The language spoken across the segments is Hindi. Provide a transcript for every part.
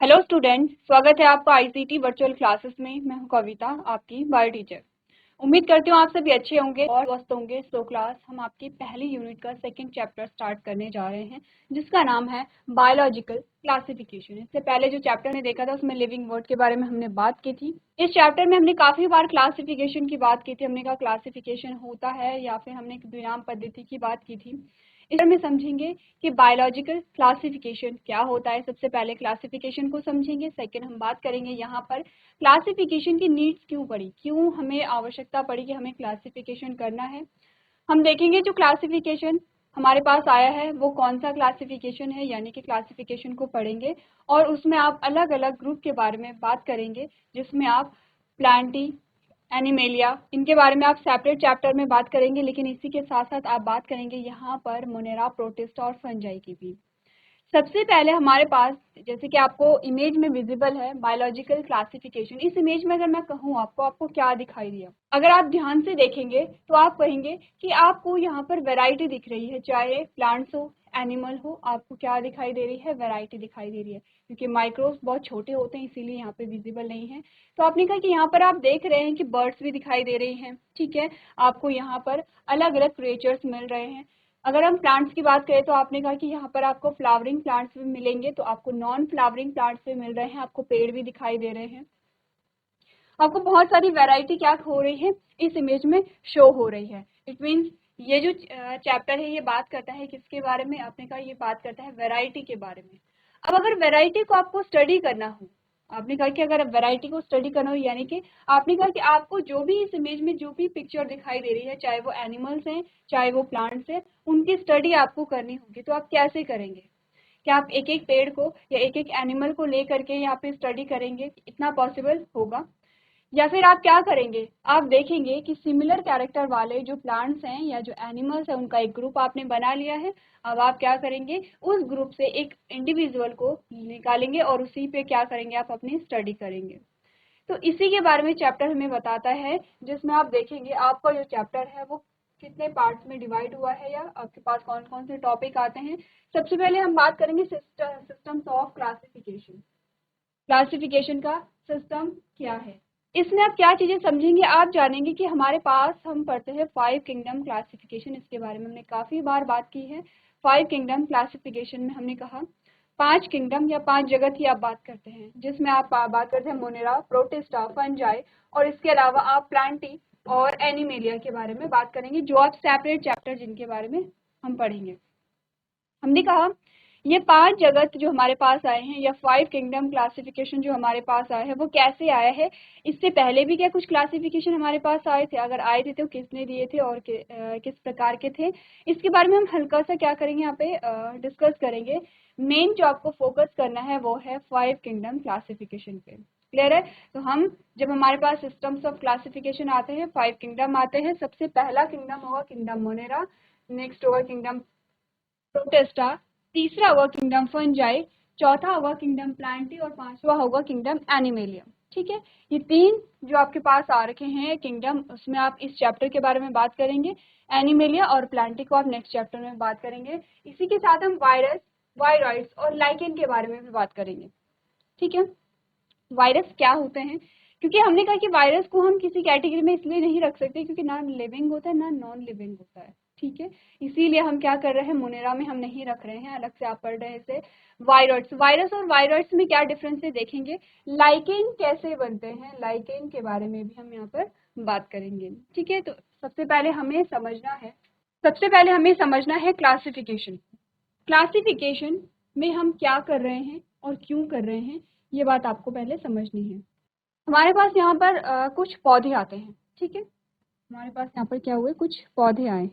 हेलो स्टूडेंट्स, स्वागत है आपका आईसीटी वर्चुअल क्लासेस में। मैं हूं कविता, आपकी बायो टीचर। उम्मीद करती हूँ आप सभी अच्छे होंगे और स्वस्थ होंगे। सो क्लास, हम आपकी पहली यूनिट का सेकंड चैप्टर स्टार्ट करने जा रहे हैं, जिसका नाम है बायोलॉजिकल क्लासिफिकेशन। इससे पहले जो चैप्टर हमने देखा था उसमें लिविंग वर्ड के बारे में हमने बात की थी। इस चैप्टर में हमने काफी बार क्लासिफिकेशन की बात की थी। हमने कहा क्लासिफिकेशन होता है या फिर हमने एक द्विनाम पद्धति की बात की थी। इस में समझेंगे कि बायोलॉजिकल क्लासिफिकेशन क्या होता है। सबसे पहले क्लासिफिकेशन को समझेंगे। सेकंड, हम बात करेंगे यहाँ पर क्लासिफिकेशन की नीड्स क्यों पड़ी, क्यों हमें आवश्यकता पड़ी कि हमें क्लासिफिकेशन करना है। हम देखेंगे जो क्लासिफिकेशन हमारे पास आया है वो कौन सा क्लासिफिकेशन है, यानी कि क्लासिफिकेशन को पढ़ेंगे और उसमें आप अलग अलग ग्रुप के बारे में बात करेंगे, जिसमें आप प्लांटी, एनिमेलिया, इनके बारे में आप सेपरेट चैप्टर में बात करेंगे। लेकिन इसी के साथ साथ आप बात करेंगे यहाँ पर मोनेरा, प्रोटिस्टा और फंजाई की भी। सबसे पहले हमारे पास, जैसे कि आपको इमेज में विजिबल है, बायोलॉजिकल क्लासिफिकेशन। इस इमेज में अगर मैं कहूँ आपको क्या दिखाई दिया, अगर आप ध्यान से देखेंगे तो आप कहेंगे कि आपको यहाँ पर वैरायटी दिख रही है, चाहे प्लांट्स हो, एनिमल हो, आपको क्या दिखाई दे रही है, वैरायटी दिखाई दे रही है। क्योंकि माइक्रोब्स बहुत छोटे होते हैं इसीलिए यहाँ पे विजिबल नहीं है। तो आपने कहा कि यहाँ पर आप देख रहे हैं कि बर्ड्स भी दिखाई दे रही हैं, ठीक है। आपको यहाँ पर अलग अलग क्रिएचर्स मिल रहे हैं। अगर हम प्लांट्स की बात करें तो आपने कहा कि यहाँ पर आपको फ्लावरिंग प्लांट्स भी मिलेंगे, तो आपको नॉन फ्लावरिंग प्लांट्स भी मिल रहे हैं, आपको पेड़ भी दिखाई दे रहे हैं। आपको बहुत सारी वैरायटी क्या हो रही है, इस इमेज में शो हो रही है। इट मीन्स ये जो चैप्टर है ये बात करता है किसके बारे में, आपने कहा ये बात करता है वैरायटी के बारे में। अब अगर वैरायटी को आपको स्टडी करना हो, आपने कहा कि अगर वैरायटी को स्टडी करना हो, यानी कि आपने कहा कि आपको जो भी इस इमेज में जो भी पिक्चर दिखाई दे रही है, चाहे वो एनिमल्स हैं चाहे वो प्लांट्स हैं, उनकी स्टडी आपको करनी होगी। तो आप कैसे करेंगे? क्या आप एक एक पेड़ को या एक एक एनिमल को लेकर के यहाँ पे स्टडी करेंगे? इतना पॉसिबल होगा? या फिर आप क्या करेंगे, आप देखेंगे कि सिमिलर कैरेक्टर वाले जो प्लांट्स हैं या जो एनिमल्स हैं उनका एक ग्रुप आपने बना लिया है। अब आप क्या करेंगे, उस ग्रुप से एक इंडिविजुअल को निकालेंगे और उसी पे क्या करेंगे, आप अपनी स्टडी करेंगे। तो इसी के बारे में चैप्टर हमें बताता है, जिसमें आप देखेंगे आपका जो चैप्टर है वो कितने पार्ट्स में डिवाइड हुआ है या आपके पास कौन कौन से टॉपिक आते हैं। सबसे पहले हम बात करेंगे सिस्टम्स ऑफ क्लासिफिकेशन। क्लासिफिकेशन का सिस्टम क्या है, इसमें आप क्या चीजें समझेंगे, आप जानेंगे कि हमारे पास हम पढ़ते हैं 5 किंगडम क्लासिफिकेशन। इसके बारे में हमने काफी बार बात की है। 5 किंगडम क्लासिफिकेशन में हमने कहा 5 किंगडम या 5 जगत की आप बात करते हैं, जिसमें आप बात करते हैं मोनेरा, प्रोटिस्टा, फंजाई और इसके अलावा आप प्लांटी और एनिमेलिया के बारे में बात करेंगे, जो आप सेपरेट चैप्टर जिनके बारे में हम पढ़ेंगे। हमने कहा ये 5 जगत जो हमारे पास आए हैं या 5 किंगडम क्लासिफिकेशन जो हमारे पास आया है वो कैसे आया है। इससे पहले भी क्या कुछ क्लासिफिकेशन हमारे पास आए थे? अगर आए थे तो किसने दिए थे और किस प्रकार के थे, इसके बारे में हम हल्का सा क्या करेंगे, यहाँ पे डिस्कस करेंगे। मेन जो आपको फोकस करना है वो है 5 किंगडम क्लासिफिकेशन पे। क्लियर है? तो हम जब हमारे पास सिस्टम्स ऑफ क्लासिफिकेशन आते हैं, 5 किंगडम आते हैं, सबसे पहला किंगडम होगा किंगडम मोनेरा, नेक्स्ट होगा किंगडम प्रोटेस्टा, तीसरा होगा किंगडम फंजाई, चौथा होगा किंगडम प्लांटी और पांचवा होगा किंगडम एनिमेलियम। ठीक है, ये 3 जो आपके पास आ रखे हैं किंगडम, उसमें आप इस चैप्टर के बारे में बात करेंगे। एनिमेलिया और प्लांटी को आप नेक्स्ट चैप्टर में बात करेंगे। इसी के साथ हम वायरस, वायरॉइड्स और लाइकेन के बारे में भी बात करेंगे। ठीक है, वायरस क्या होते हैं, क्योंकि हमने कहा कि वायरस को हम किसी कैटेगरी में इसलिए नहीं रख सकते क्योंकि ना लिविंग होता है ना नॉन लिविंग होता है। ठीक है, इसीलिए हम क्या कर रहे हैं, मोनेरा में हम नहीं रख रहे हैं, अलग से आप पढ़ रहे हैं इसे। वायरस, वायरस और वायरस में क्या डिफरेंस है देखेंगे। लाइकेन कैसे बनते हैं, लाइकेन के बारे में भी हम यहाँ पर बात करेंगे। ठीक है, तो सबसे पहले हमें समझना है क्लासिफिकेशन। क्लासिफिकेशन में हम क्या कर रहे हैं और क्यों कर रहे हैं, ये बात आपको पहले समझनी है। हमारे पास यहाँ पर कुछ पौधे आते हैं। ठीक है, हमारे पास यहाँ पर क्या हुए, कुछ पौधे आए।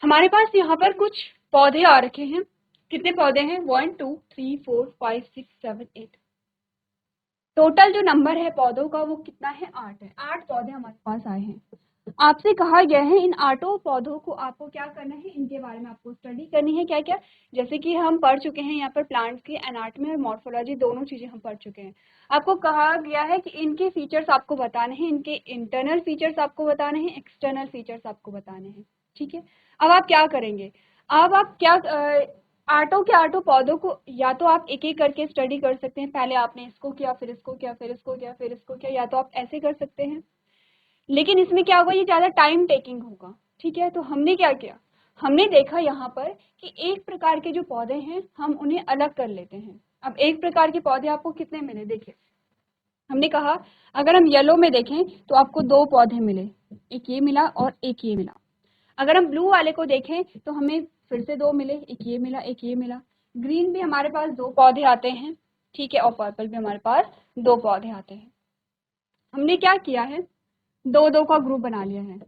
हमारे पास यहाँ पर कुछ पौधे आ रखे हैं। कितने पौधे हैं? 1 2 3 4 5 6 7 8। टोटल जो नंबर है पौधों का वो कितना है? 8 है। 8 पौधे हमारे पास आए हैं। आपसे कहा गया है इन 8 पौधों को आपको क्या करना है, इनके बारे में आपको स्टडी करनी है। क्या क्या? जैसे कि हम पढ़ चुके हैं यहाँ पर प्लांट्स की एनाटॉमी और मॉर्फोलॉजी दोनों चीजें हम पढ़ चुके हैं। आपको कहा गया है कि इनके फीचर्स आपको बताने हैं, इनके इंटरनल फीचर्स आपको बताने हैं, एक्सटर्नल फीचर्स आपको बताने हैं। ठीक है, अब आप क्या करेंगे? अब आप क्या 8 के 8 पौधों को या तो आप एक एक करके स्टडी कर सकते हैं। पहले आपने इसको किया, फिर इसको किया, फिर इसको किया, फिर इसको किया, या तो आप ऐसे कर सकते हैं। लेकिन इसमें क्या होगा, ये ज़्यादा टाइम टेकिंग होगा। ठीक है, तो हमने क्या किया, हमने देखा यहाँ पर कि एक प्रकार के जो पौधे हैं हम उन्हें अलग कर लेते हैं। अब एक प्रकार के पौधे आपको कितने मिले? देखिए, हमने कहा अगर हम येलो में देखें तो आपको 2 पौधे मिले, एक ये मिला और एक ये मिला। अगर हम ब्लू वाले को देखें तो हमें फिर से 2 मिले, एक ये मिला, एक ये मिला। ग्रीन भी हमारे पास 2 पौधे आते हैं। ठीक है, और पर्पल भी हमारे पास 2 पौधे आते हैं। हमने क्या किया है, 2-2 का ग्रुप बना लिया है।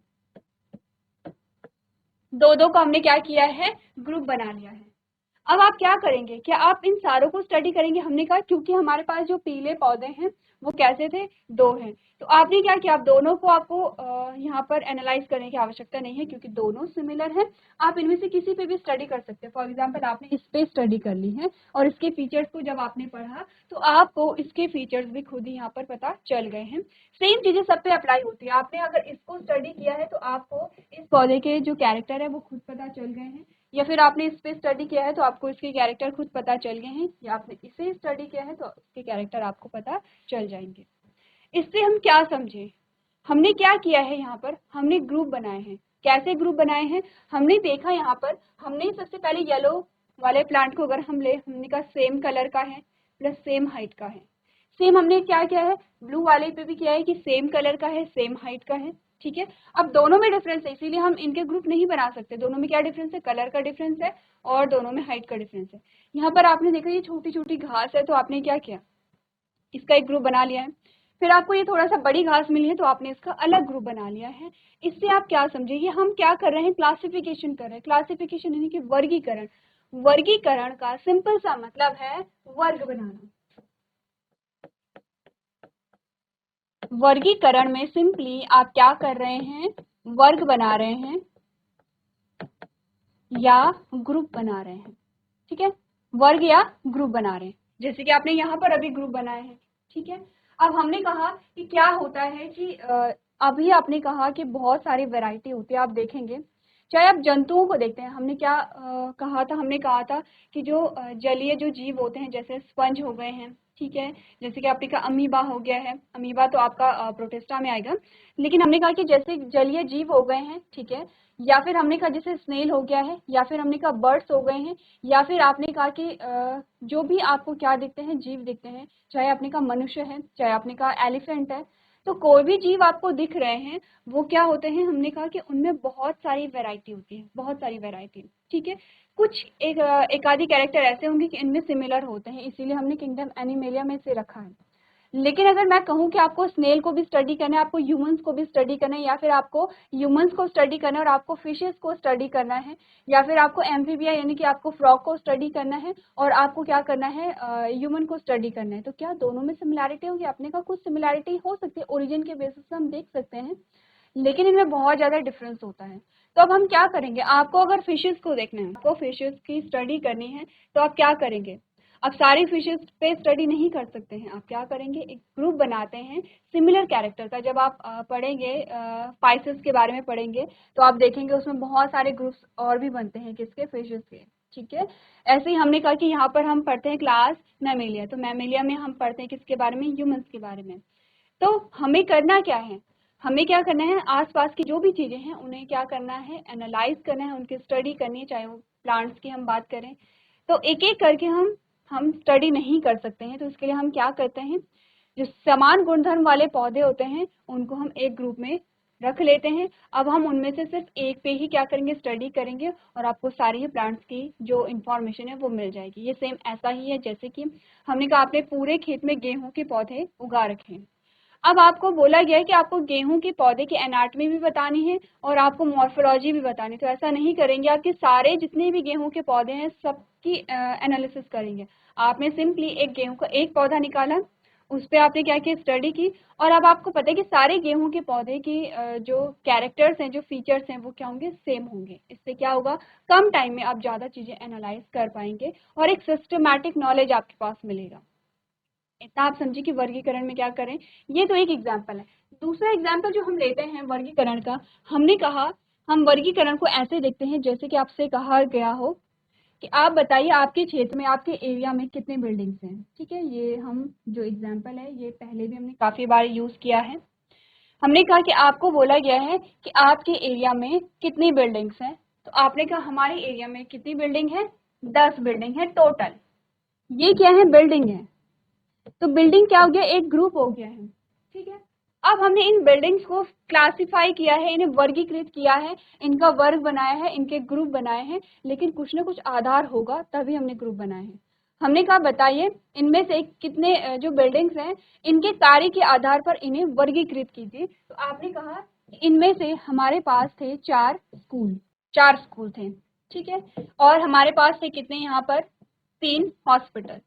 2-2 का हमने क्या किया है, ग्रुप बना लिया है। अब आप क्या करेंगे, क्या आप इन सारों को स्टडी करेंगे? हमने कहा क्योंकि हमारे पास जो पीले पौधे हैं वो कैसे थे, 2 हैं। तो आपने क्या किया, आप दोनों को आपको यहाँ पर एनालाइज करने की आवश्यकता नहीं है क्योंकि दोनों सिमिलर हैं। आप इनमें से किसी पे भी स्टडी कर सकते हैं। फॉर एग्जांपल आपने इस पे स्टडी कर ली है और इसके फीचर्स को जब आपने पढ़ा तो आपको इसके फीचर्स भी खुद ही यहाँ पर पता चल गए हैं। सेम चीजें सब पे अप्लाई होती है। आपने अगर इसको स्टडी किया है तो आपको इस पौधे के जो कैरेक्टर है वो खुद पता चल गए हैं, या फिर आपने इस पे स्टडी किया है तो आपको इसके कैरेक्टर खुद पता चल गए हैं, या आपने इसे स्टडी किया है तो इसके कैरेक्टर आपको पता चल जाएंगे। इससे हम क्या समझे, हमने क्या किया है, यहाँ पर हमने ग्रुप बनाए हैं। कैसे ग्रुप बनाए हैं? हमने देखा यहाँ पर, हमने सबसे पहले येलो वाले प्लांट को अगर हम ले, हमने कहा सेम कलर का है प्लस सेम हाइट का है। सेम हमने क्या किया है, ब्लू वाले पे भी किया है कि सेम कलर का है, सेम हाइट का है। ठीक है, अब दोनों में डिफरेंस है इसीलिए हम इनके ग्रुप नहीं बना सकते। दोनों में क्या डिफरेंस है, कलर का डिफरेंस है और दोनों में हाइट का डिफरेंस है। यहाँ पर आपने देखा ये छोटी छोटी घास है तो आपने क्या किया, इसका एक ग्रुप बना लिया है। फिर आपको ये थोड़ा सा बड़ी घास मिली है तो आपने इसका अलग ग्रुप बना लिया है। इससे आप क्या समझे, ये हम क्या कर रहे हैं, क्लासिफिकेशन कर रहे हैं। क्लासिफिकेशन यानी कि वर्गीकरण। वर्गीकरण का सिंपल सा मतलब है वर्ग बनाना। वर्गीकरण में सिंपली आप क्या कर रहे हैं, वर्ग बना रहे हैं या ग्रुप बना रहे हैं। ठीक है, वर्ग या ग्रुप बना रहे हैं, जैसे कि आपने यहाँ पर अभी ग्रुप बनाए हैं। ठीक है, अब हमने कहा कि क्या होता है कि अभी आपने कहा कि बहुत सारी वैरायटी होती है। आप देखेंगे चाहे आप जंतुओं को देखते हैं, हमने क्या कहा था, हमने कहा था कि जो जलीय जो जीव होते हैं जैसे स्पंज हो गए हैं। ठीक है, जैसे कि आपने कहा अमीबा हो गया है, अमीबा तो आपका प्रोटिस्टा में आएगा। लेकिन हमने कहा कि जैसे जलीय जीव हो गए हैं, ठीक है, या फिर हमने कहा जैसे स्नेल हो गया है, या फिर हमने कहा बर्ड्स हो गए हैं, या फिर आपने कहा कि जो भी आपको क्या दिखते हैं, जीव दिखते हैं, चाहे आपने कहा मनुष्य है, चाहे आपने कहा एलिफेंट है, तो कोई भी जीव आपको दिख रहे हैं वो क्या होते हैं, हमने कहा कि उनमें बहुत सारी वैरायटी होती है, बहुत सारी वैरायटी। ठीक है, कुछ एक आधी कैरेक्टर ऐसे होंगे कि इनमें सिमिलर होते हैं, इसीलिए हमने किंगडम एनिमेलिया में से रखा है। लेकिन अगर मैं कहूँ कि आपको स्नेल को भी स्टडी करना है, आपको ह्यूमंस को भी स्टडी करना है, या फिर आपको ह्यूमंस को स्टडी करना है और आपको फिशेस को स्टडी करना है, या फिर आपको एम्फीबिया यानी कि आपको फ्रॉग को स्टडी करना है और आपको क्या करना है, ह्यूमन को स्टडी करना है, तो क्या दोनों में सिमिलैरिटी होगी? अपने का कुछ सिमिलैरिटी हो सकती है, ओरिजिन के बेसिस पे हम देख सकते हैं, लेकिन इनमें बहुत ज़्यादा डिफरेंस होता है। तो अब हम क्या करेंगे, आपको अगर फिशेस को देखना है, आपको फिशेस की स्टडी करनी है, तो आप क्या करेंगे, अब सारी फिशेस पे स्टडी नहीं कर सकते हैं। आप क्या करेंगे, एक ग्रुप बनाते हैं सिमिलर कैरेक्टर का। जब आप पढ़ेंगे स्पाइसेस के बारे में पढ़ेंगे तो आप देखेंगे उसमें बहुत सारे ग्रुप्स और भी बनते हैं, किसके, फिशेस के। ठीक है, ऐसे ही हमने कहा कि यहाँ पर हम पढ़ते हैं क्लास मैमेलिया, तो मैमेलिया में हम पढ़ते हैं किसके बारे में, ह्यूमंस के बारे में। तो हमें करना क्या है, हमें क्या करना है, आसपास की जो भी चीजें हैं उन्हें क्या करना है, एनालाइज करना है, उनकी स्टडी करनी है। चाहे वो प्लांट्स की हम बात करें तो एक एक करके हम स्टडी नहीं कर सकते हैं, तो इसके लिए हम क्या करते हैं, जो समान गुणधर्म वाले पौधे होते हैं उनको हम एक ग्रुप में रख लेते हैं। अब हम उनमें से सिर्फ एक पे ही क्या करेंगे, स्टडी करेंगे, और आपको सारी ही प्लांट्स की जो इन्फॉर्मेशन है वो मिल जाएगी। ये सेम ऐसा ही है जैसे कि हमने कहा आपने पूरे खेत में गेहूं के पौधे उगा रखे हैं। अब आपको बोला गया है कि आपको गेहूं के पौधे की एनाटॉमी भी बतानी है और आपको मॉर्फोलॉजी भी बतानी है। तो ऐसा नहीं करेंगे, आपके सारे जितने भी गेहूं के पौधे हैं सबकी एनालिसिस करेंगे। आपने सिंपली एक गेहूं का एक पौधा निकाला, उस पर आपने क्या किया, स्टडी की, और अब आपको पता है कि सारे गेहूं के पौधे की जो कैरेक्टर्स हैं, जो फीचर्स हैं, वो क्या होंगे, सेम होंगे। इससे क्या होगा, कम टाइम में आप ज़्यादा चीज़ें एनालाइज कर पाएंगे और एक सिस्टमैटिक नॉलेज आपके पास मिलेगा। इतना आप समझिए कि वर्गीकरण में क्या करें। ये तो एक एग्जाम्पल है। दूसरा एग्जाम्पल जो हम लेते हैं वर्गीकरण का, हमने कहा हम वर्गीकरण को ऐसे देखते हैं जैसे कि आपसे कहा गया हो कि आप बताइए आपके क्षेत्र में, आपके एरिया में कितने बिल्डिंग्स हैं। ठीक है, ये हम जो एग्जाम्पल है ये पहले भी हमने काफ़ी बार यूज़ किया है। हमने कहा कि आपको बोला गया है कि आपके एरिया में कितनी बिल्डिंग्स हैं, तो आपने कहा हमारे एरिया में कितनी बिल्डिंग है, 10 बिल्डिंग है टोटल। ये क्या है, बिल्डिंग है। तो बिल्डिंग क्या हो गया, एक ग्रुप हो गया है। ठीक है, अब हमने इन बिल्डिंग्स को क्लासिफाई किया है, इन्हें वर्गीकृत किया है, इनका वर्ग बनाया है, इनके ग्रुप बनाए हैं, लेकिन कुछ ना कुछ आधार होगा तभी हमने ग्रुप बनाए हैं। हमने कहा बताइए इनमें से कितने जो बिल्डिंग्स हैं इनके कार्य के आधार पर इन्हें वर्गीकृत कीजिए। तो आपने कहा इनमें से हमारे पास थे 4 स्कूल थे। ठीक है, और हमारे पास थे कितने यहाँ पर, 3 हॉस्पिटल,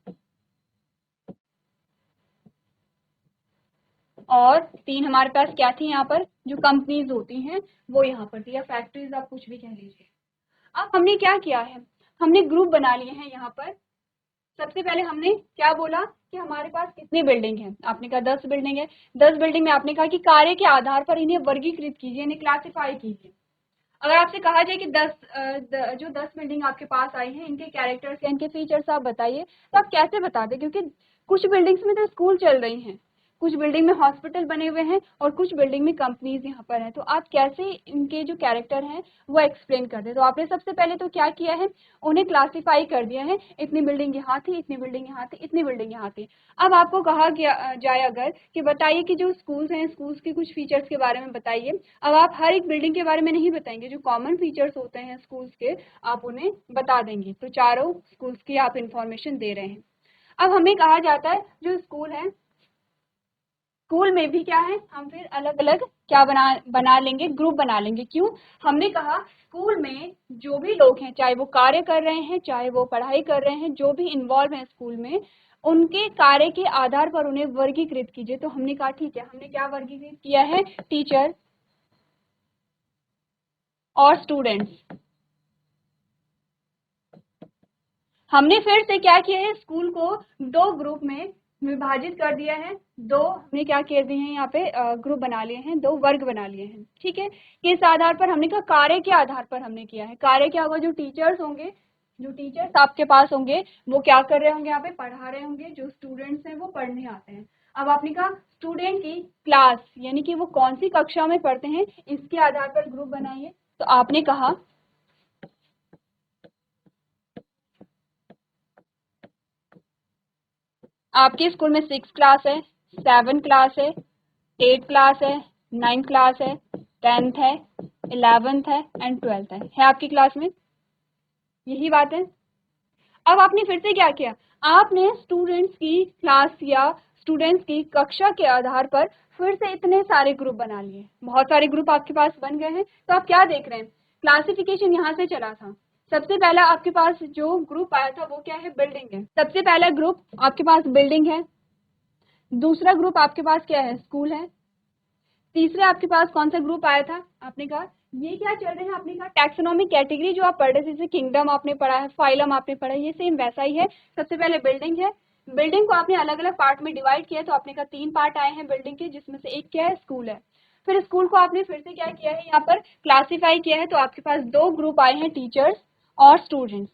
और 3 हमारे पास क्या थी, यहाँ पर जो कंपनीज होती हैं वो यहाँ पर थी, या फैक्ट्रीज आप कुछ भी कह लीजिए। अब हमने क्या किया है, हमने ग्रुप बना लिए हैं यहाँ पर। सबसे पहले हमने क्या बोला कि हमारे पास कितनी बिल्डिंग है, आपने कहा 10 बिल्डिंग है। 10 बिल्डिंग में आपने कहा कि कार्य के आधार पर इन्हें वर्गीकृत कीजिए, इन्हें क्लासिफाई कीजिए। अगर आपसे कहा जाए कि 10 बिल्डिंग आपके पास आई हैं, इनके कैरेक्टर्स या इनके फीचर्स आप बताइए, तो आप कैसे बताते, क्योंकि कुछ बिल्डिंग्स में तो स्कूल चल रही हैं, कुछ बिल्डिंग में हॉस्पिटल बने हुए हैं, और कुछ बिल्डिंग में कंपनीज यहाँ पर हैं। तो आप कैसे इनके जो कैरेक्टर हैं वो एक्सप्लेन करते। तो आपने सबसे पहले तो क्या किया है, उन्हें क्लासीफाई कर दिया है, इतनी बिल्डिंग यहाँ थी, इतनी बिल्डिंग यहाँ थी, इतनी बिल्डिंग यहाँ थी। अब आपको कहा गया जाए अगर कि बताइए कि जो स्कूल्स हैं, स्कूल्स के कुछ फीचर्स के बारे में बताइए। अब आप हर एक बिल्डिंग के बारे में नहीं बताएंगे, जो कॉमन फीचर्स होते हैं स्कूल्स के आप उन्हें बता देंगे। तो चारों स्कूल्स की आप इंफॉर्मेशन दे रहे हैं। अब हमें कहा जाता है जो स्कूल है, स्कूल में भी क्या है, हम फिर अलग अलग क्या बना लेंगे, ग्रुप बना लेंगे। क्यों, हमने कहा स्कूल में जो भी लोग हैं, चाहे वो कार्य कर रहे हैं, चाहे वो पढ़ाई कर रहे हैं, जो भी इन्वॉल्व हैं स्कूल में, उनके कार्य के आधार पर उन्हें वर्गीकृत कीजिए। तो हमने कहा ठीक है, हमने क्या वर्गीकृत किया है, टीचर और स्टूडेंट्स। हमने फिर से क्या किया है, स्कूल को 2 ग्रुप में विभाजित कर दिया है। 2 हमने क्या कर दिए हैं, यहाँ पे ग्रुप बना लिए हैं, 2 वर्ग बना लिए हैं। ठीक है, किस आधार पर, हमने कहा कार्य के आधार पर हमने किया है। कार्य क्या होगा, जो टीचर्स होंगे, जो टीचर्स आपके पास होंगे वो क्या कर रहे होंगे, यहाँ पे पढ़ा रहे होंगे, जो स्टूडेंट्स हैं वो पढ़ने आते हैं। अब आपने कहा स्टूडेंट की क्लास, यानी कि वो कौन सी कक्षा में पढ़ते हैं, इसके आधार पर ग्रुप बनाइए। तो आपने कहा आपके स्कूल में 6 क्लास है, 7 क्लास है, 8 क्लास है, 9 क्लास है, 10th है, 11th है एंड 12th है आपकी क्लास में, यही बात है। अब आपने फिर से क्या किया, आपने स्टूडेंट्स की क्लास या स्टूडेंट्स की कक्षा के आधार पर फिर से इतने सारे ग्रुप बना लिए, बहुत सारे ग्रुप आपके पास बन गए हैं। तो आप क्या देख रहे हैं, क्लासिफिकेशन यहाँ से चला था। सबसे पहला आपके पास जो ग्रुप आया था वो क्या है, बिल्डिंग है। सबसे पहला ग्रुप आपके पास बिल्डिंग है, दूसरा ग्रुप आपके पास क्या है, स्कूल है, तीसरे आपके पास कौन सा ग्रुप आया था, आपने कहा ये क्या चल रहे हैं, आपने कहा टैक्सोनॉमिक कैटेगरी जो आप पढ़ रहे थे, जैसे किंगडम आपने पढ़ा है, फाइलम आपने पढ़ा है, ये सेम वैसा ही है। सबसे पहले बिल्डिंग है, बिल्डिंग को आपने अलग अलग पार्ट में डिवाइड किया, तो आपने कहा 3 पार्ट आए हैं बिल्डिंग के, जिसमें से एक क्या है, स्कूल है। फिर स्कूल को आपने फिर से क्या किया है, यहाँ पर क्लासीफाई किया है, तो आपके पास 2 ग्रुप आए हैं, टीचर्स और स्टूडेंट्स।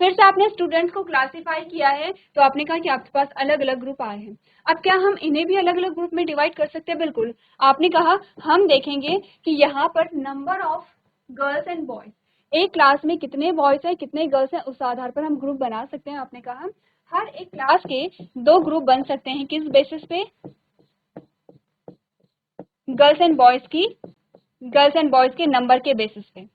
फिर से आपने स्टूडेंट्स को क्लासीफाई किया है, तो आपने कहा कि आपके पास अलग अलग ग्रुप आए हैं। अब क्या हम इन्हें भी अलग अलग ग्रुप में डिवाइड कर सकते हैं, बिल्कुल। आपने कहा हम देखेंगे कि यहाँ पर number of girls and boys, एक क्लास में कितने बॉयज हैं कितने गर्ल्स हैं, उस आधार पर हम ग्रुप बना सकते हैं। आपने कहा हर एक क्लास के 2 ग्रुप बन सकते हैं, किस बेसिस पे, गर्ल्स एंड बॉयज के नंबर के बेसिस पे।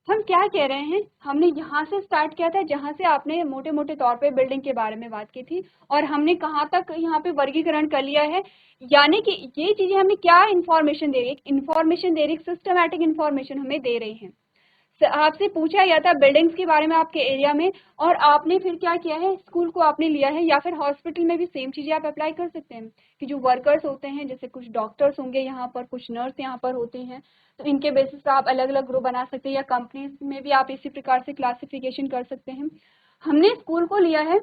हम क्या कह रहे हैं, हमने यहाँ से स्टार्ट किया था जहाँ से आपने मोटे मोटे तौर पे बिल्डिंग के बारे में बात की थी, और हमने कहाँ तक यहाँ पे वर्गीकरण कर लिया है, यानी कि ये चीजें हमें क्या इंफॉर्मेशन दे रही है, इंफॉर्मेशन दे रही है, सिस्टमैटिक इंफॉर्मेशन हमें दे रही है। आपसे पूछा गया था बिल्डिंग्स के बारे में आपके एरिया में, और आपने फिर क्या किया है, स्कूल को आपने लिया है, या फिर हॉस्पिटल में भी सेम चीजें आप अप्लाई कर सकते हैं कि जो वर्कर्स होते हैं, जैसे कुछ डॉक्टर्स होंगे यहाँ पर, कुछ नर्स यहाँ पर होती हैं, तो इनके बेसिस पे आप अलग अलग ग्रुप बना सकते हैं, या कंपनीज में भी आप इसी प्रकार से क्लासिफिकेशन कर सकते हैं। हमने स्कूल को लिया है,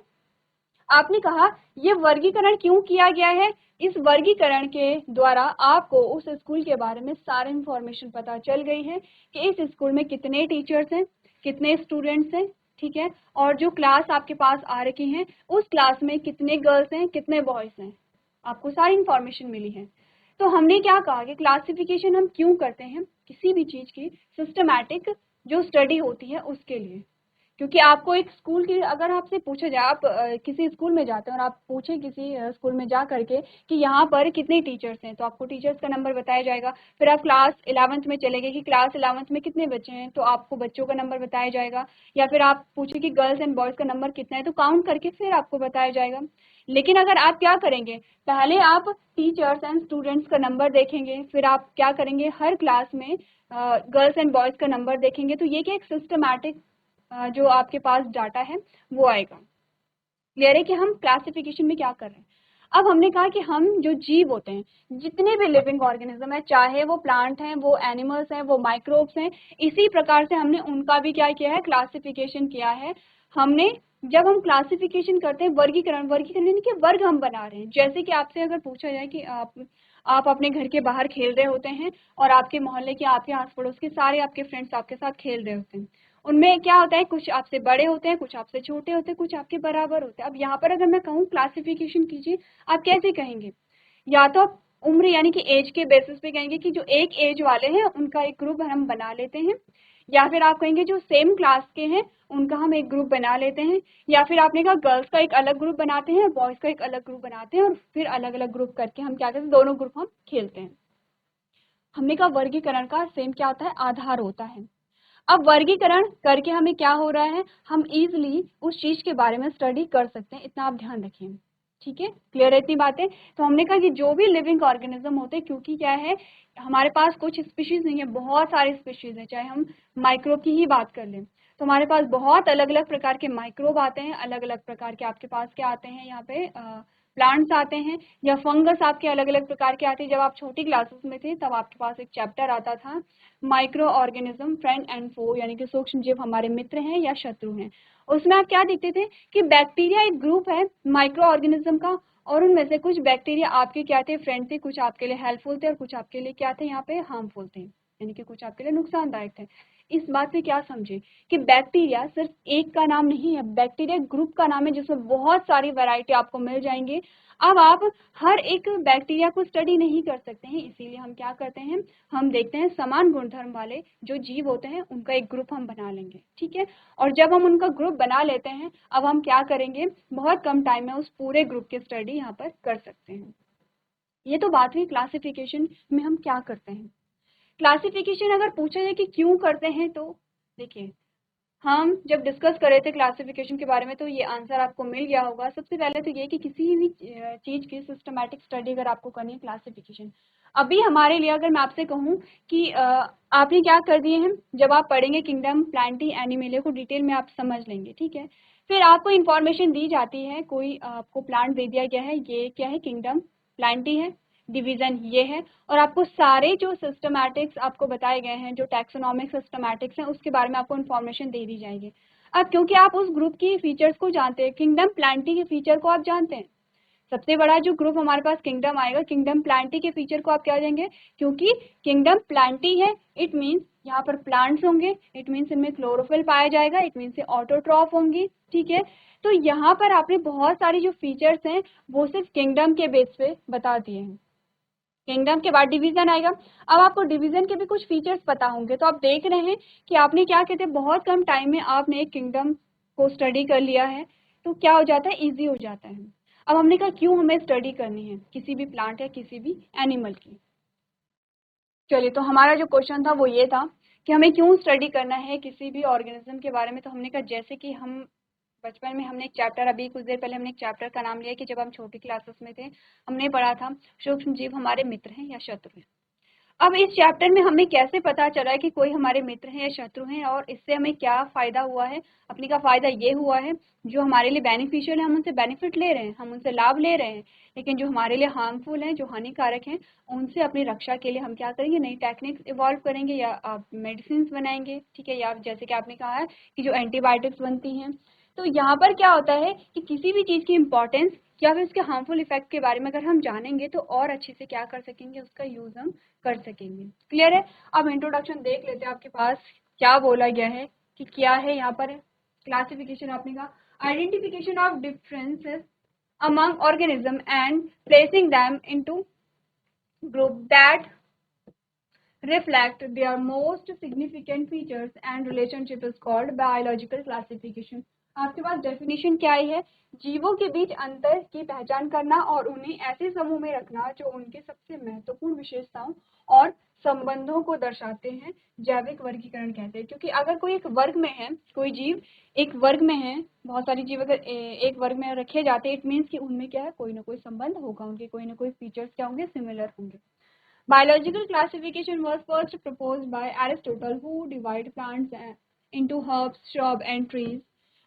आपने कहा ये वर्गीकरण क्यों किया गया है, इस वर्गीकरण के द्वारा आपको उस स्कूल के बारे में सारी इंफॉर्मेशन पता चल गई है कि इस स्कूल में कितने टीचर्स हैं, कितने स्टूडेंट्स हैं, ठीक है, और जो क्लास आपके पास आ रखी हैं उस क्लास में कितने गर्ल्स हैं, कितने बॉयज हैं, आपको सारी इंफॉर्मेशन मिली है। तो हमने क्या कहा कि क्लासिफिकेशन हम क्यों करते हैं, किसी भी चीज की सिस्टमैटिक जो स्टडी होती है उसके लिए, क्योंकि आपको एक स्कूल की, अगर आपसे पूछा जाए, आप किसी स्कूल में जाते हैं और आप पूछें किसी स्कूल में जा करके कि यहाँ पर कितने टीचर्स हैं, तो आपको टीचर्स का नंबर बताया जाएगा। फिर आप क्लास 11th में चले गए कि क्लास 11th में कितने बच्चे हैं, तो आपको बच्चों का नंबर बताया जाएगा। या फिर आप पूछे कि गर्ल्स एंड बॉयज का नंबर कितना है, तो काउंट करके फिर आपको बताया जाएगा। लेकिन अगर आप क्या करेंगे, पहले आप टीचर्स एंड स्टूडेंट्स का नंबर देखेंगे, फिर आप क्या करेंगे, हर क्लास में गर्ल्स एंड बॉयज का नंबर देखेंगे, तो ये क्या एक सिस्टमैटिक जो आपके पास डाटा है वो आएगा। क्लियर है कि हम क्लासिफिकेशन में क्या कर रहे हैं। अब हमने कहा कि हम जो जीव होते हैं, जितने भी लिविंग ऑर्गेनिज्म है, चाहे वो प्लांट हैं, वो एनिमल्स हैं, वो माइक्रोब्स हैं, इसी प्रकार से हमने उनका भी क्या किया है, क्लासिफिकेशन किया है। हमने, जब हम क्लासिफिकेशन करते हैं, वर्गीकरण, वर्गीकरण यानी कि वर्ग हम बना रहे हैं। जैसे कि आपसे अगर पूछा जाए कि आप अपने घर के बाहर खेल रहे होते हैं, और आपके मोहल्ले के, आपके आस पड़ोस के सारे आपके फ्रेंड्स आपके साथ खेल रहे होते हैं, उनमें क्या होता है, कुछ आपसे बड़े होते हैं, कुछ आपसे छोटे होते हैं, कुछ आपके बराबर होते हैं। अब यहाँ पर अगर मैं कहूँ क्लासिफिकेशन कीजिए, आप कैसे कहेंगे, या तो आप उम्र यानी कि एज के बेसिस पे कहेंगे कि जो एक एज वाले हैं उनका एक ग्रुप हम बना लेते हैं, या फिर आप कहेंगे जो सेम क्लास के हैं उनका हम एक ग्रुप बना लेते हैं, या फिर आपने कहा गर्ल्स का एक अलग ग्रुप बनाते हैं, बॉयज का एक अलग ग्रुप बनाते हैं, और फिर अलग अलग ग्रुप करके हम क्या करते हैं, दोनों ग्रुप हम खेलते हैं। हमने कहा वर्गीकरण का सेम क्या होता है, आधार होता है। अब वर्गीकरण करके हमें क्या हो रहा है, हम इजीली उस चीज के बारे में स्टडी कर सकते हैं, इतना आप ध्यान रखिए। ठीक है, क्लियर है इतनी बातें। तो हमने कहा कि जो भी लिविंग ऑर्गेनिज्म होते हैं, क्योंकि क्या है, हमारे पास कुछ स्पीशीज नहीं है, बहुत सारे स्पीशीज है, चाहे हम माइक्रोब की ही बात कर लें, तो हमारे पास बहुत अलग अलग प्रकार के माइक्रोब आते हैं, अलग अलग प्रकार के आपके पास क्या आते हैं, यहाँ पे प्लांट्स आते हैं, या फंगस आपके अलग अलग प्रकार के आते हैं। जब आप छोटी क्लासेस में थे तब आपके पास एक चैप्टर आता था, माइक्रो ऑर्गेनिज्म फ्रेंड एंड फो, यानी कि सूक्ष्म जीव हमारे मित्र हैं या शत्रु हैं। उसमें आप क्या देखते थे कि बैक्टीरिया एक ग्रुप है माइक्रो ऑर्गेनिज्म का, और उनमें से कुछ बैक्टीरिया आपके क्या थे, फ्रेंड थे, कुछ आपके लिए हेल्पफुल थे, और कुछ आपके लिए क्या थे, यहाँ पे हार्मफुल थे, यानी कि कुछ आपके लिए नुकसानदायक थे। इस बात से क्या समझे कि बैक्टीरिया सिर्फ एक का नाम नहीं है, बैक्टीरिया ग्रुप का नाम है, जिसमें बहुत सारी वैरायटी आपको मिल जाएंगे। अब आप हर एक बैक्टीरिया को स्टडी नहीं कर सकते हैं, इसीलिए हम क्या करते हैं, हम देखते हैं समान गुणधर्म वाले जो जीव होते हैं उनका एक ग्रुप हम बना लेंगे। ठीक है, और जब हम उनका ग्रुप बना लेते हैं, अब हम क्या करेंगे, बहुत कम टाइम में उस पूरे ग्रुप की स्टडी यहाँ पर कर सकते हैं। ये तो बात हुई क्लासिफिकेशन में हम क्या करते हैं। क्लासिफिकेशन अगर पूछा जाए कि क्यों करते हैं, तो देखिए, हम जब डिस्कस कर रहे थे क्लासिफिकेशन के बारे में, तो ये आंसर आपको मिल गया होगा। सबसे पहले तो ये कि किसी भी चीज की सिस्टमैटिक स्टडी अगर आपको करनी है, क्लासिफिकेशन। अभी हमारे लिए अगर मैं आपसे कहूँ कि आपने क्या कर दिए हैं, जब आप पढ़ेंगे किंगडम प्लांटी एनिमेलिया को डिटेल में आप समझ लेंगे, ठीक है। फिर आपको इन्फॉर्मेशन दी जाती है, कोई आपको प्लांट दे दिया गया है, ये क्या है, किंगडम प्लांटी है, डिवीजन ये है, और आपको सारे जो सिस्टमैटिक्स आपको बताए गए हैं, जो टैक्सोनॉमिक सिस्टमैटिक्स हैं, उसके बारे में आपको इन्फॉर्मेशन दे दी जाएगी। अब क्योंकि आप उस ग्रुप की फीचर्स को जानते हैं, किंगडम प्लांटी के फीचर को आप जानते हैं, सबसे बड़ा जो ग्रुप हमारे पास किंगडम आएगा, किंगडम प्लांटी के फीचर को आप क्या देंगे, क्योंकि किंगडम प्लांटी है, इट मीन्स यहाँ पर प्लांट्स होंगे, इट मीन्स इनमें क्लोरोफिल पाया जाएगा, इट मीन्स ये ऑटोट्रॉफ होंगी। ठीक है, तो यहाँ पर आपने बहुत सारी जो फीचर्स हैं वो सिर्फ किंगडम के बेस पे बता दिए हैं। किंगडम के बाद डिवीजन आएगा। अब आपको डिवीजन के भी कुछ फीचर्स पता होंगे, तो आप देख रहे हैं कि आपने क्या कहते हैं, बहुत कम टाइम में आपने एक किंगडम को स्टडी कर लिया है, तो क्या हो जाता है, इजी हो जाता है। अब हमने कहा क्यों हमें स्टडी करनी है किसी भी प्लांट या किसी भी एनिमल की। चलिए, तो हमारा जो क्वेश्चन था वो ये था कि हमें क्यों स्टडी करना है किसी भी ऑर्गेनिज्म के बारे में। तो हमने कहा जैसे कि हम बचपन में हमने एक चैप्टर, अभी कुछ देर पहले हमने एक चैप्टर का नाम लिया कि जब हम छोटी क्लासेस में थे हमने पढ़ा था सूक्ष्म जीव हमारे मित्र हैं या शत्रु हैं। अब इस चैप्टर में हमें कैसे पता चला है कि कोई हमारे मित्र हैं या शत्रु हैं और इससे हमें क्या फ़ायदा हुआ है। अपनी का फ़ायदा ये हुआ है जो हमारे लिए बेनिफिशियल है हम उनसे बेनिफिट ले रहे हैं, हम उनसे लाभ ले रहे हैं, लेकिन जो हमारे लिए हार्मफुल हैं, जो हानिकारक हैं, उनसे अपनी रक्षा के लिए हम क्या करेंगे, नई टेक्निक्स इवॉल्व करेंगे या आप मेडिसिन बनाएंगे। ठीक है, या जैसे कि आपने कहा है कि जो एंटीबायोटिक्स बनती हैं। तो यहाँ पर क्या होता है कि किसी भी चीज़ की इम्पोर्टेंस या फिर उसके हार्मफुल इफेक्ट के बारे में अगर हम जानेंगे तो और अच्छे से क्या कर सकेंगे, उसका यूज हम कर सकेंगे। क्लियर है। अब इंट्रोडक्शन देख लेते हैं आपके पास क्या बोला गया है कि क्या है यहाँ पर। क्लासिफिकेशन आपने कहा identification of differences among organism and placing them into group that reflect their most significant features and relationship is called biological classification। आपके पास डेफिनेशन क्या है, जीवों के बीच अंतर की पहचान करना और उन्हें ऐसे समूह में रखना जो उनके सबसे महत्वपूर्ण विशेषताओं और संबंधों को दर्शाते हैं, जैविक वर्गीकरण कहते हैं। क्योंकि अगर कोई एक वर्ग में है, कोई जीव एक वर्ग में है, बहुत सारी जीव अगर एक वर्ग में रखे जाते हैं, इट मीन्स कि उनमें क्या है, कोई ना कोई संबंध होगा, उनके कोई ना कोई फीचर्स क्या होंगे, सिमिलर होंगे। Biological classification was first proposed by Aristotle, who divided plants into herbs, shrubs, and trees.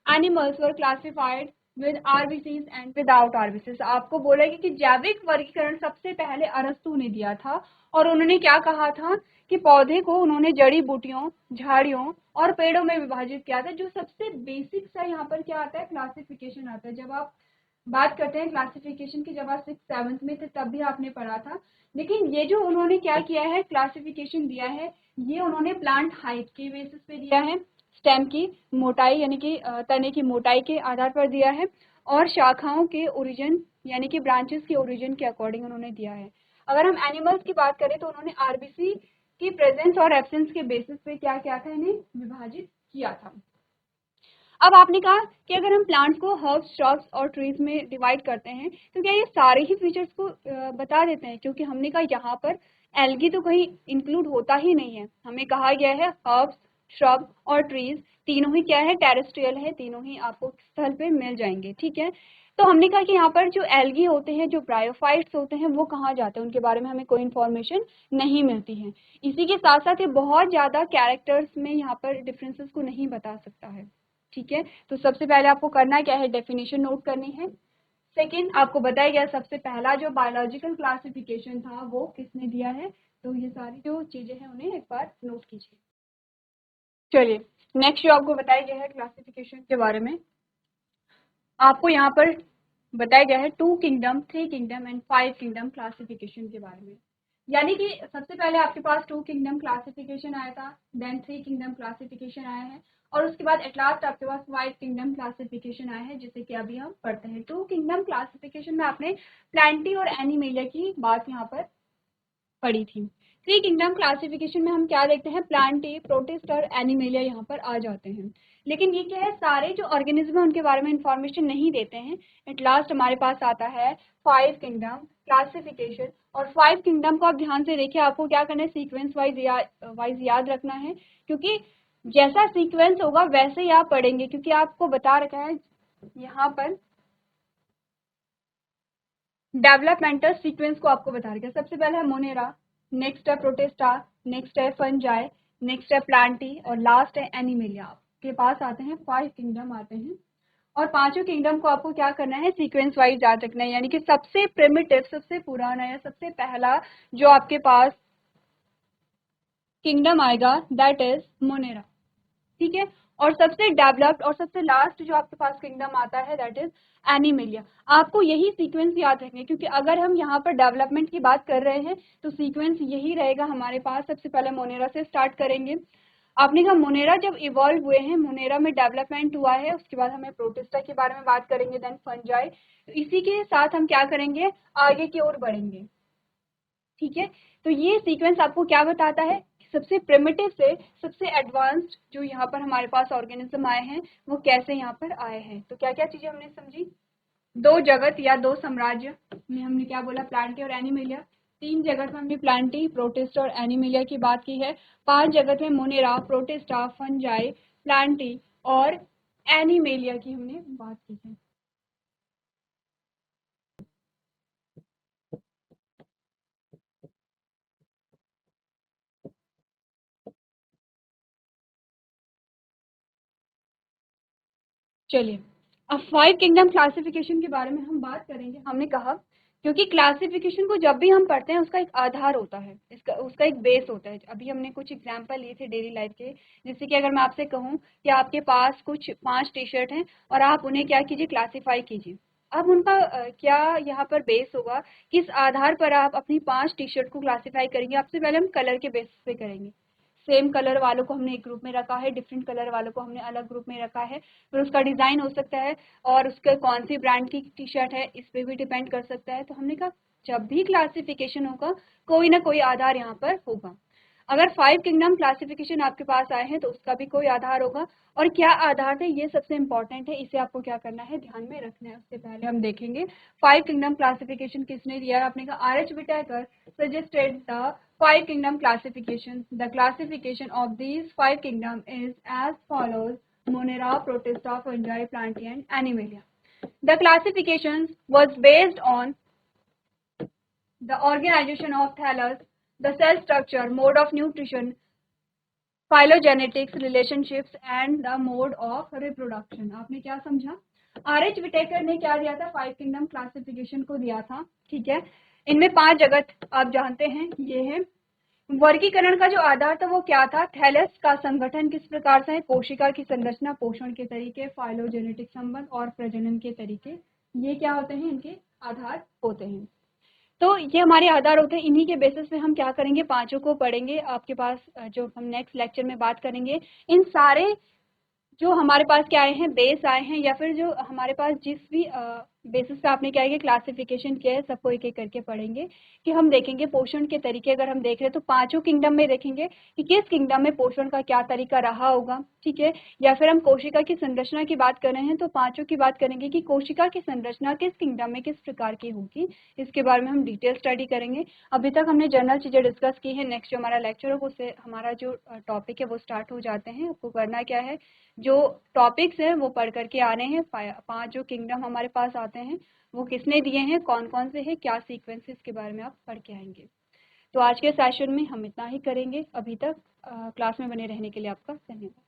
Animals were classified with RBCs and without RBCs। आपको बोलेगी कि जैविक वर्गीकरण सबसे पहले अरस्तु ने दिया था और उन्होंने क्या कहा था कि पौधे को उन्होंने जड़ी बूटियों, झाड़ियों और पेड़ों में विभाजित किया था। जो सबसे बेसिक सा यहाँ पर क्या आता है, क्लासिफिकेशन आता है। जब आप बात करते हैं क्लासिफिकेशन की, जब आप 6th-7th में थे तब भी आपने पढ़ा था। लेकिन ये जो उन्होंने क्या किया है, क्लासिफिकेशन दिया है, ये उन्होंने प्लांट हाइट के बेसिस पे दिया है, स्टेम की मोटाई यानी कि तने की मोटाई के आधार पर दिया है, और शाखाओं के ओरिजिन यानी कि ब्रांचेस के ओरिजिन के अकॉर्डिंग उन्होंने दिया है। अगर हम एनिमल्स की बात करें तो उन्होंने आरबीसी की प्रेजेंस और एब्सेंस के बेसिस पे क्या किया था, इन्हें विभाजित किया था। अब आपने कहा कि अगर हम प्लांट्स को हर्ब्स, श्रब्स और ट्रीज में डिवाइड करते हैं तो क्या ये सारे ही फीचर्स को बता देते हैं, क्योंकि हमने कहा यहाँ पर एल्गी तो कहीं इंक्लूड होता ही नहीं है। हमें कहा गया है हर्ब्स, श्रब और ट्रीज तीनों ही क्या है, टेरेस्ट्रियल है, तीनों ही आपको स्थल पे मिल जाएंगे। ठीक है, तो हमने कहा कि यहाँ पर जो एल्गी होते हैं, जो ब्रायोफाइट्स होते हैं, वो कहाँ जाते हैं, उनके बारे में हमें कोई इन्फॉर्मेशन नहीं मिलती है। इसी के साथ साथ ये बहुत ज़्यादा कैरेक्टर्स में यहाँ पर डिफरेंसेस को नहीं बता सकता है। ठीक है, तो सबसे पहले आपको करना क्या है, डेफिनेशन नोट करनी है। सेकंड, आपको बताया गया सबसे पहला जो बायोलॉजिकल क्लासिफिकेशन था वो किसने दिया है, तो ये सारी जो चीजें हैं उन्हें एक बार नोट कीजिए। चलिए, नेक्स्ट जो आपको बताया गया है क्लासिफिकेशन के बारे में, आपको यहाँ पर बताया गया है 2 kingdom, 3 kingdom and 5 kingdom classification के बारे में। यानी कि सबसे पहले आपके पास 2 किंगडम क्लासिफिकेशन आया था, देन 3 किंगडम क्लासिफिकेशन आया है, और उसके बाद एट लास्ट आपके पास 5 किंगडम क्लासिफिकेशन आया है, जिसे कि अभी हम पढ़ते हैं। 2 किंगडम क्लासिफिकेशन में आपने प्लांटी और एनिमेलिया की बात यहाँ पर पढ़ी थी। 3 किंगडम क्लासिफिकेशन में हम क्या देखते हैं, प्लांटी, प्रोटिस्ट और एनिमेलिया यहाँ पर आ जाते हैं। लेकिन ये क्या है, सारे जो ऑर्गेनिज्म है उनके बारे में इंफॉर्मेशन नहीं देते हैं। एट लास्ट हमारे पास आता है 5 किंगडम क्लासिफिकेशन, और 5 किंगडम को आप ध्यान से देखिए, आपको क्या करना है, सीक्वेंस वाइज याद रखना है, क्योंकि जैसा सीक्वेंस होगा वैसे ही आप पढ़ेंगे। क्योंकि आपको बता रखा है यहाँ पर डेवलपमेंटल सीक्वेंस को आपको बता रखा है। सबसे पहले है मोनेरा, नेक्स्ट है प्रोटिस्टा, नेक्स्ट है फंजाई, नेक्स्ट है प्लांटी और लास्ट है एनिमेलिया। आपके पास आते हैं 5 किंगडम आते हैं, और पांचों किंगडम को आपको क्या करना है, सीक्वेंस वाइज याद रखना है। यानी कि सबसे प्रिमिटिव, सबसे पुराना या सबसे पहला जो आपके पास किंगडम आएगा दैट इज मोनेरा। ठीक है, और सबसे डेवलप्ड और सबसे लास्ट जो आपके पास किंगडम आता है दैट इज एनिमेलिया। आपको यही सीक्वेंस याद रखना है, क्योंकि अगर हम यहाँ पर डेवलपमेंट की बात कर रहे हैं तो सीक्वेंस यही रहेगा हमारे पास। सबसे पहले मोनेरा से स्टार्ट करेंगे। आपने कहा मोनेरा जब इवॉल्व हुए हैं, मोनेरा में डेवलपमेंट हुआ है, उसके बाद हमें प्रोटिस्टा के बारे में बात करेंगे, देन फंजाई। तो इसी के साथ हम क्या करेंगे, आगे की ओर बढ़ेंगे। ठीक है, तो ये सीक्वेंस आपको क्या बताता है, सबसे प्रिमिटिव से सबसे एडवांस्ड जो यहाँ पर हमारे पास ऑर्गेनिज्म आए हैं वो कैसे यहाँ पर आए हैं। तो क्या क्या चीजें हमने समझी, 2 जगत या 2 साम्राज्य में हमने क्या बोला, प्लांटी और एनिमेलिया। 3 जगत में हमने प्लांटी, प्रोटिस्ट और एनिमेलिया की बात की है। 5 जगत में मोनेरा, प्रोटिस्टा, फंजाई, प्लांटी और एनिमेलिया की हमने बात की है। चलिए, अब 5 किंगडम क्लासिफिकेशन के बारे में हम बात करेंगे। हमने कहा क्योंकि क्लासिफिकेशन को जब भी हम पढ़ते हैं उसका एक आधार होता है, उसका एक बेस होता है। अभी हमने कुछ एग्जांपल लिए थे डेली लाइफ के, जैसे कि अगर मैं आपसे कहूँ कि आपके पास कुछ 5 टी शर्ट हैं और आप उन्हें क्या कीजिए, क्लासीफाई कीजिए। अब उनका क्या यहाँ पर बेस होगा, किस आधार पर आप अपनी 5 टी शर्ट को क्लासीफाई करेंगे। सबसे पहले हम कलर के बेसिस पे करेंगे। सेम कलर वालों को हमने एक ग्रुप में रखा है, डिफरेंट कलर वालों को हमने अलग ग्रुप में रखा है। फिर उसका डिज़ाइन हो सकता है और उसके कौन सी ब्रांड की टी शर्ट है, इस पे भी डिपेंड कर सकता है। तो हमने कहा जब भी क्लासिफिकेशन होगा कोई ना कोई आधार यहाँ पर होगा। अगर 5 किंगडम क्लासिफिकेशन आपके पास आए हैं तो उसका भी कोई आधार होगा। और क्या आधार है ये सबसे इंपॉर्टेंट है, इसे आपको क्या करना है, ध्यान में रखना है। उससे पहले हम देखेंगे 5 किंगडम क्लासिफिकेशन किसने दिया है। आपने कहा R H Whittaker suggested the 5 kingdom classification. The classification of these 5 kingdom is as follows: Monera, Protista, Fungi, Plantae and Animalia. The classification was based on the organization of thallus, the cell structure, mode of nutrition, phylogenetics, relationships and the mode of reproduction. आपने क्या समझा? आर एच विटेकर ने क्या दिया था, 5 किंगडम क्लासिफिकेशन को दिया था। ठीक है, इनमें 5 जगत आप जानते हैं, ये है। वर्गीकरण का जो आधार था वो क्या था, थैलस का संगठन किस प्रकार से है, कोशिका की संरचना, पोषण के तरीके, फाइलोजेनेटिक संबंध और प्रजनन के तरीके, ये क्या होते हैं, इनके आधार होते हैं। तो ये हमारे आधार होते हैं। इन्हीं के बेसिस पे हम क्या करेंगे, पांचों को पढ़ेंगे। आपके पास जो हम नेक्स्ट लेक्चर में बात करेंगे, इन सारे जो हमारे पास क्या आए हैं, बेस आए हैं, या फिर जो हमारे पास जिस भी बेसिस पे आपने क्या है क्लासिफिकेशन किया है, सबको एक एक करके पढ़ेंगे। कि हम देखेंगे पोषण के तरीके, अगर हम देख रहे हैं तो पांचों किंगडम में देखेंगे कि किस किंगडम में पोषण का क्या तरीका रहा होगा। ठीक है, या फिर हम कोशिका की संरचना की बात कर रहे हैं तो पांचों की बात करेंगे कि कोशिका की संरचना किस किंगडम में किस प्रकार की होगी। इसके बारे में हम डिटेल स्टडी करेंगे। अभी तक हमने जनरल चीजें डिस्कस की है। नेक्स्ट जो हमारा लेक्चर होगा उससे हमारा जो टॉपिक है वो स्टार्ट हो जाते हैं। आपको करना क्या है, जो टॉपिक्स हैं वो पढ़ करके आ रहे हैं। 5 जो किंगडम हमारे पास आते हैं वो किसने दिए हैं, कौन कौन से हैं, क्या सीक्वेंसेस के बारे में आप पढ़ के आएंगे। तो आज के सेशन में हम इतना ही करेंगे। अभी तक क्लास में बने रहने के लिए आपका धन्यवाद।